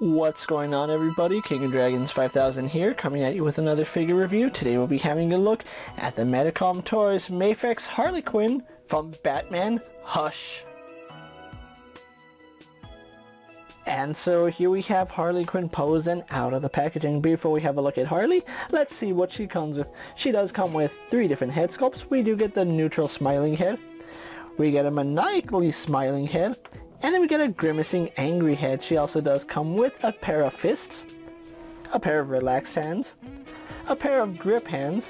What's going on, everybody? KingofDragons 5000 here, coming at you with another figure review. Today we'll be having a look at the Medicom Toys Mafex Harley Quinn from Batman Hush. And so here we have Harley Quinn pose and out of the packaging. Before we have a look at Harley, let's see what she comes with. She does come with 3 different head sculpts. We do get the neutral smiling head, we get a maniacally smiling head, and then we get a grimacing angry head. She also does come with a pair of fists, a pair of relaxed hands, a pair of grip hands,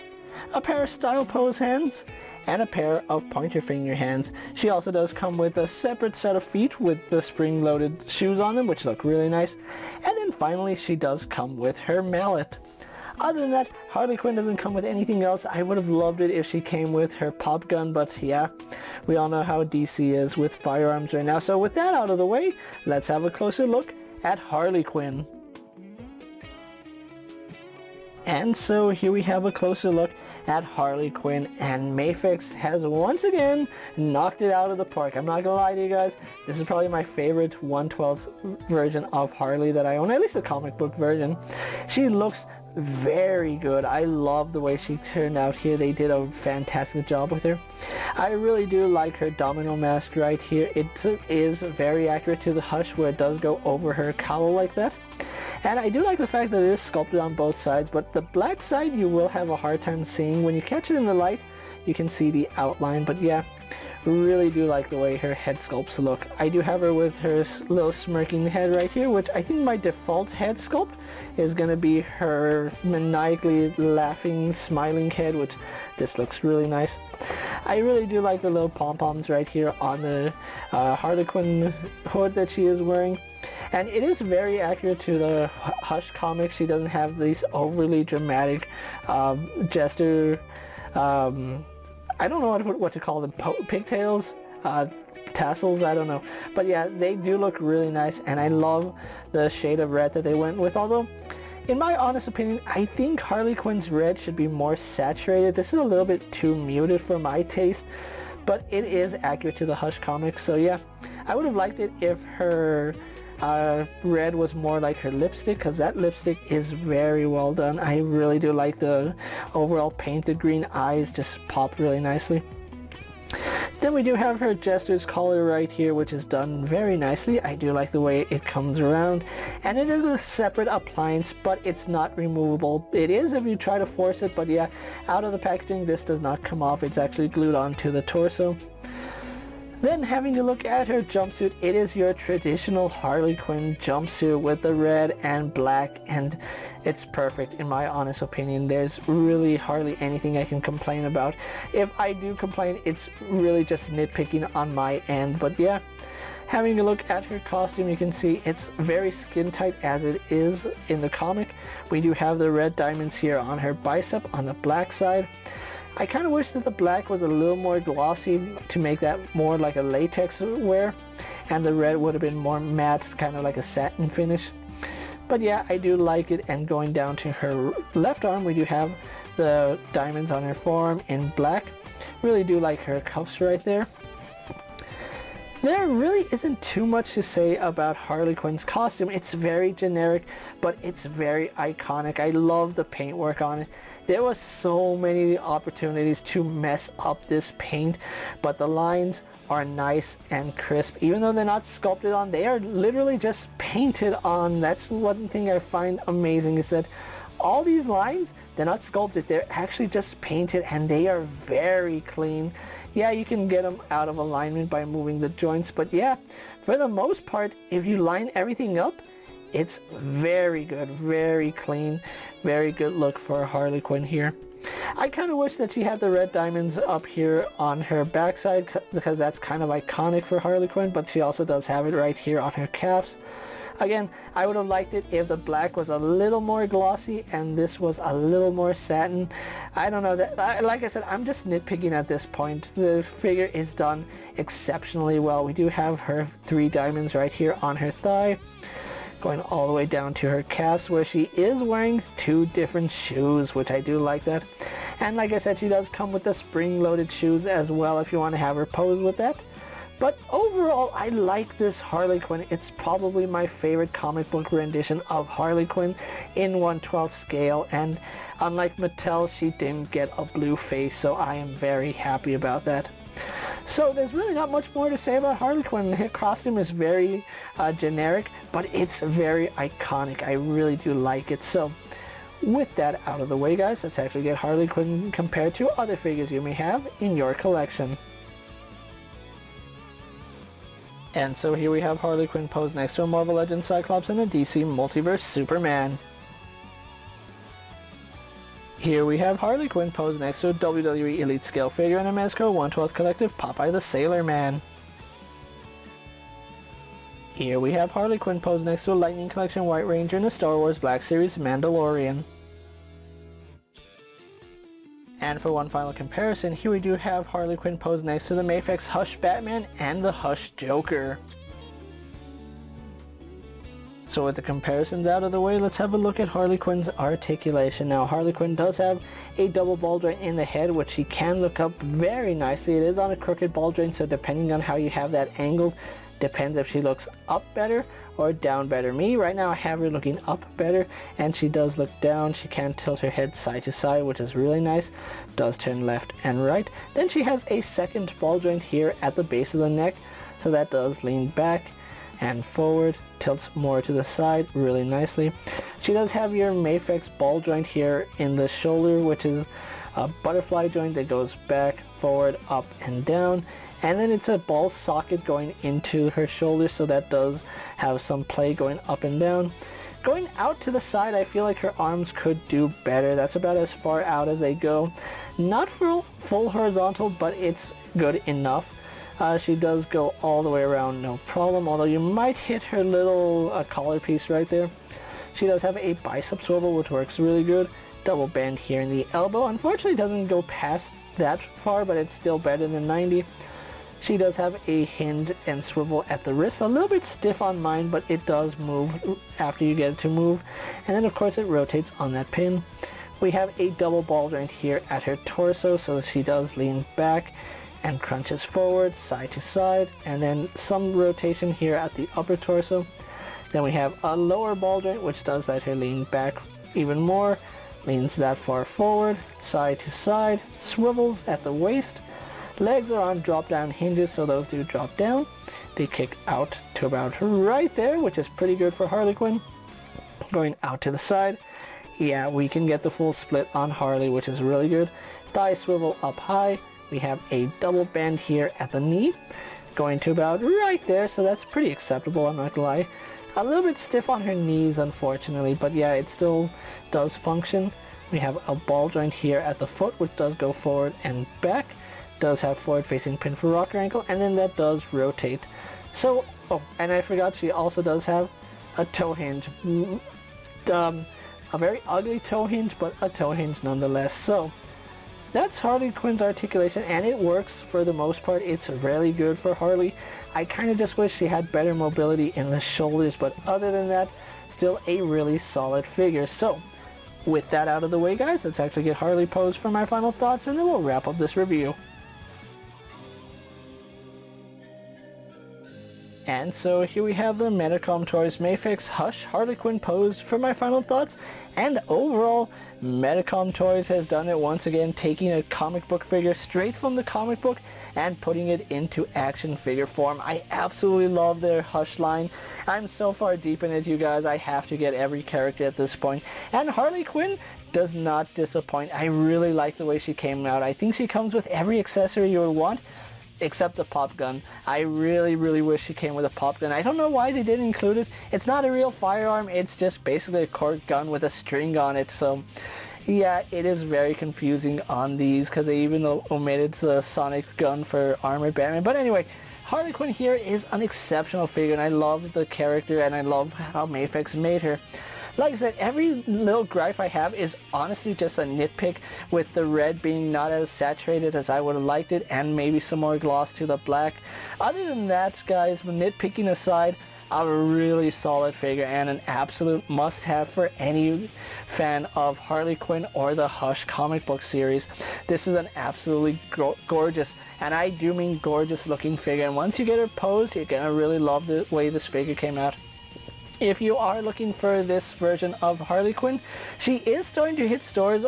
a pair of style pose hands, and a pair of pointer finger hands. She also does come with a separate set of feet with the spring-loaded shoes on them, which look really nice. And then finally she does come with her mallet. Other than that, Harley Quinn doesn't come with anything else. I would have loved it if she came with her pop gun, but yeah, we all know how DC is with firearms right now. So with that out of the way, let's have a closer look at Harley Quinn. And so here we have a closer look at Harley Quinn, and Mafex has once again knocked it out of the park. I'm not gonna lie to you guys, this is probably my favorite 1/12 version of Harley that I own, at least the comic book version. She looks very good. I love the way she turned out here. They did a fantastic job with her. I really do like her domino mask right here. It is very accurate to the Hush, where it does go over her cowl like that. And I do like the fact that it is sculpted on both sides, but the black side you will have a hard time seeing. When you catch it in the light, you can see the outline, but yeah, really do like the way her head sculpts look. I do have her with her little smirking head right here, which I think my default head sculpt is going to be her maniacally laughing, smiling head, which this looks really nice. I really do like the little pom-poms right here on the Harley Quinn hood that she is wearing. And it is very accurate to the Hush comics. She doesn't have these overly dramatic gesture, I don't know what to call them, pigtails, tassels, I don't know. But yeah, they do look really nice, and I love the shade of red that they went with. Although, in my honest opinion, I think Harley Quinn's red should be more saturated. This is a little bit too muted for my taste, but it is accurate to the Hush comics. So yeah, I would have liked it if her red was more like her lipstick, because that lipstick is very well done. I really do like the overall paint. The green eyes just pop really nicely. Then we do have her Jester's collar right here, which is done very nicely. I do like the way it comes around, and it is a separate appliance, but it's not removable. It is if you try to force it, but yeah, out of the packaging this does not come off. It's actually glued onto the torso. Then having a look at her jumpsuit, it is your traditional Harley Quinn jumpsuit with the red and black, and it's perfect in my honest opinion. There's really hardly anything I can complain about. If I do complain, it's really just nitpicking on my end, but yeah. Having a look at her costume, you can see it's very skin tight as it is in the comic. We do have the red diamonds here on her bicep on the black side. I kind of wish that the black was a little more glossy to make that more like a latex wear, and the red would have been more matte, kind of like a satin finish. But yeah, I do like it. And going down to her left arm, we do have the diamonds on her forearm in black. Really do like her cuffs right there. There really isn't too much to say about Harley Quinn's costume. It's very generic, but it's very iconic. I love the paintwork on it. There was so many opportunities to mess up this paint, but the lines are nice and crisp. Even though they're not sculpted on, they are literally just painted on. That's one thing I find amazing, is that all these lines, they're not sculpted, they're actually just painted, and they are very clean. Yeah, you can get them out of alignment by moving the joints, but yeah, for the most part, if you line everything up, it's very good, very clean, very good look for Harley Quinn here. I kind of wish that she had the red diamonds up here on her backside, because that's kind of iconic for Harley Quinn, but she also does have it right here on her calves. Again, I would have liked it if the black was a little more glossy and this was a little more satin. I don't know, like I said, I'm just nitpicking at this point. The figure is done exceptionally well. We do have her 3 diamonds right here on her thigh, going all the way down to her calves, where she is wearing 2 different shoes, which I do like that. And like I said, she does come with the spring-loaded shoes as well if you want to have her pose with that. But overall, I like this Harley Quinn. It's probably my favorite comic book rendition of Harley Quinn in 1/12 scale, and unlike Mattel, she didn't get a blue face, so I am very happy about that. So there's really not much more to say about Harley Quinn. Her costume is very generic, but it's very iconic. I really do like it. So with that out of the way, guys, let's actually get Harley Quinn compared to other figures you may have in your collection. And so here we have Harley Quinn posed next to a Marvel Legends Cyclops and a DC Multiverse Superman. Here we have Harley Quinn posed next to a WWE Elite Scale figure and a Mezco 1/12 Collective Popeye the Sailor Man. Here we have Harley Quinn posed next to a Lightning Collection White Ranger and a Star Wars Black Series Mandalorian. And for one final comparison, here we do have Harley Quinn posed next to the Mafex Hush Batman and the Hush Joker. So with the comparisons out of the way, let's have a look at Harley Quinn's articulation. Now, Harley Quinn does have a double ball joint in the head, which she can look up very nicely. It is on a crooked ball joint, so depending on how you have that angled, depends if she looks up better or down better. Me, right now, I have her looking up better, and she does look down. She can tilt her head side to side, which is really nice. Does turn left and right. Then she has a second ball joint here at the base of the neck, so that does lean back and forward, tilts more to the side really nicely. She does have your Mafex ball joint here in the shoulder, which is a butterfly joint that goes back, forward, up, and down. And then it's a ball socket going into her shoulder, so that does have some play going up and down. Going out to the side, I feel like her arms could do better. That's about as far out as they go. Not full horizontal, but it's good enough. She does go all the way around, no problem, although you might hit her little collar piece right there. She does have a bicep swivel, which works really good. Double bend here in the elbow. Unfortunately, it doesn't go past that far, but it's still better than 90. She does have a hinge and swivel at the wrist. A little bit stiff on mine, but it does move after you get it to move. And then, of course, it rotates on that pin. We have a double ball joint here at her torso, so she does lean back and crunches forward, side to side, and then some rotation here at the upper torso. Then we have a lower ball joint, which does let her lean back even more, leans that far forward, side to side, swivels at the waist. Legs are on drop down hinges, so those do drop down. They kick out to about right there, which is pretty good for Harley Quinn. Going out to the side, yeah, we can get the full split on Harley, which is really good. Thigh swivel up high. We have a double bend here at the knee, going to about right there, so that's pretty acceptable, I'm not gonna lie. A little bit stiff on her knees, unfortunately, but yeah, it still does function. We have a ball joint here at the foot, which does go forward and back. Does have forward facing pin for rocker ankle, and then that does rotate. So, oh, and I forgot, she also does have a toe hinge. A very ugly toe hinge, but a toe hinge nonetheless. So that's Harley Quinn's articulation, and it works for the most part. It's really good for Harley. I kind of just wish she had better mobility in the shoulders, but other than that, still a really solid figure. So with that out of the way, guys, let's actually get Harley posed for my final thoughts, and then we'll wrap up this review. And so here we have the Metacom Toys Mafex Hush Harley Quinn posed for my final thoughts. And overall, Metacom Toys has done it once again, taking a comic book figure straight from the comic book and putting it into action figure form. I absolutely love their Hush line. I'm so far deep in it, you guys, I have to get every character at this point. And Harley Quinn does not disappoint. I really like the way she came out. I think she comes with every accessory you would want, except the pop gun. I really wish she came with a pop gun. I don't know why they didn't include it. It's not a real firearm, it's just basically a cork gun with a string on it. So yeah, it is very confusing on these, because they even omitted the sonic gun for Armored Batman. But anyway, Harley Quinn here is an exceptional figure, and I love the character, and I love how Mafex made her. Like I said, every little gripe I have is honestly just a nitpick, with the red being not as saturated as I would have liked it, and maybe some more gloss to the black. Other than that, guys, nitpicking aside, a really solid figure and an absolute must-have for any fan of Harley Quinn or the Hush comic book series. This is an absolutely gorgeous, and I do mean gorgeous looking figure, and once you get her posed, you're gonna really love the way this figure came out. If you are looking for this version of Harley Quinn, she is starting to hit stores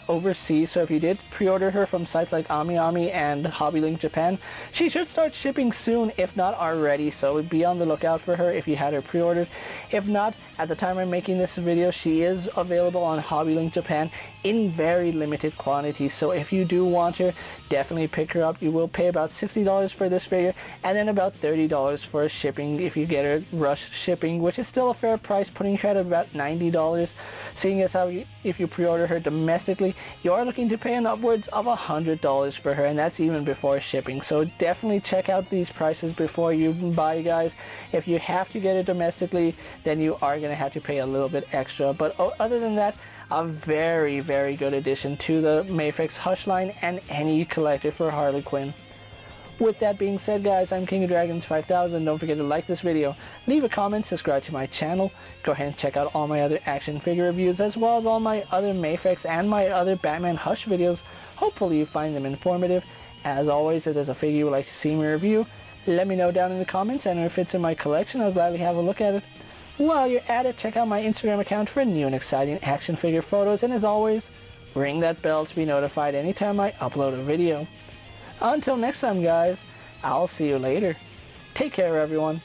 overseas, so if you did pre-order her from sites like AmiAmi and HobbyLink Japan, she should start shipping soon, if not already, so be on the lookout for her if you had her pre-ordered. If not, at the time I'm making this video, she is available on HobbyLink Japan in very limited quantities, so if you do want her, definitely pick her up. You will pay about $60 for this figure, and then about $30 for shipping if you get her rush shipping, which is still a fair price, putting her at about $90. Seeing as how if you pre-order her domestically, you are looking to pay an upwards of $100 for her, and that's even before shipping. So definitely check out these prices before you buy, guys. If you have to get it domestically, then you are going to have to pay a little bit extra, but other than that, a very, very good addition to the Mafex Hush line and any collector for Harley Quinn. With that being said, guys, I'm KingofDragons 5000. Don't forget to like this video, leave a comment, subscribe to my channel. Go ahead and check out all my other action figure reviews, as well as all my other Mafex and my other Batman Hush videos. Hopefully you find them informative. As always, if there's a figure you would like to see me review, let me know down in the comments, and if it's in my collection, I'll gladly have a look at it. While you're at it, check out my Instagram account for new and exciting action figure photos, and as always, ring that bell to be notified anytime I upload a video. Until next time, guys, I'll see you later. Take care, everyone.